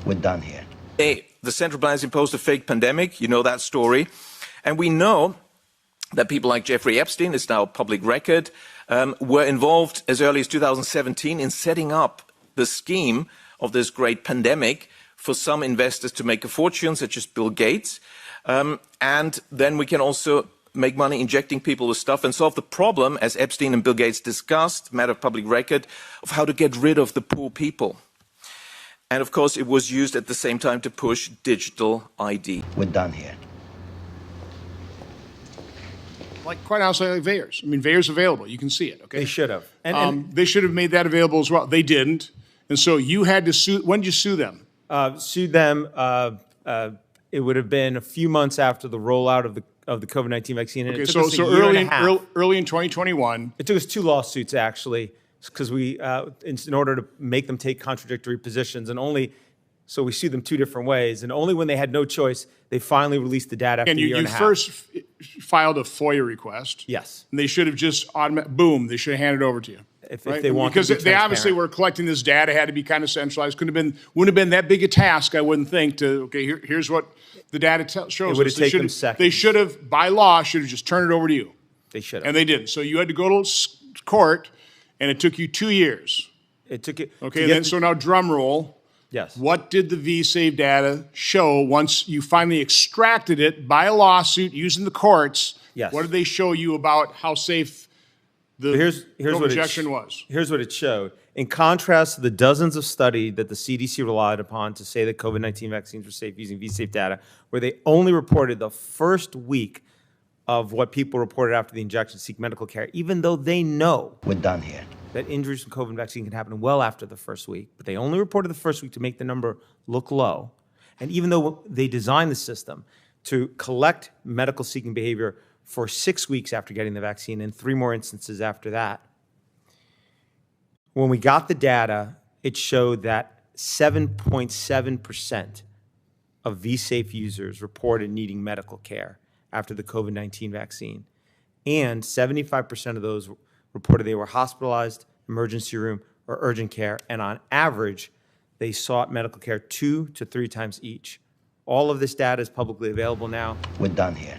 We're done here. The central planners imposed a fake pandemic. You know that story. And we know that people like Jeffrey Epstein, it's now public record, were involved as early as 2017 in setting up the scheme of this great pandemic for some investors to make a fortune, such as Bill Gates. And then we can also make money injecting people with stuff and solve the problem, as Epstein and Bill Gates discussed, matter of public record, of how to get rid of the poor people. And of course, it was used at the same time to push digital ID. We're done here. Like, quite honestly, like VAERS. I mean, VAERS available. You can see it, okay? They should have. They should have made that available as well. They didn't. And so you had to sue. When did you sue them? Sued them. It would have been a few months after the rollout of the COVID-19 vaccine. And Okay, it took us a so year early and a half. early in 2021. It took us 2 lawsuits, actually, because we, in order to make them take contradictory positions, so we sued them 2 different ways, and only when they had no choice, they finally released the data after And a year and a you half. first filed a FOIA request. Yes. And they should have just boom, they should have handed it over to you. If right? they wanted because to be they obviously transparent. were collecting this data, had to be kind of centralized. Wouldn't have been that big a task, I wouldn't think. To here's what the data shows. It would have us. taken them seconds. They should have, by law, should have just turned it over to you, They should have. and they didn't. So you had to go to court, and it took you 2 years. It took it. Okay, then so now drum roll. Yes. What did the VSafe data show once you finally extracted it by a lawsuit using the courts? Yes. What did they show you about how safe the Here's COVID what injection was? Here's what it showed. In contrast to the dozens of studies that the CDC relied upon to say that COVID-19 vaccines were safe using VSafe data, where they only reported the first week of what people reported after the injection seek medical care, even though they know We're done here. that injuries from COVID vaccine can happen well after the first week, but they only reported the first week to make the number look low. And even though they designed the system to collect medical seeking behavior for 6 weeks after getting the vaccine and 3 more instances after that, when we got the data, it showed that 7.7% of VSafe users reported needing medical care after the COVID-19 vaccine. And 75% of those reported they were hospitalized, emergency room, or urgent care. And on average, they sought medical care 2 to 3 times each. All of this data is publicly available now. We're done here.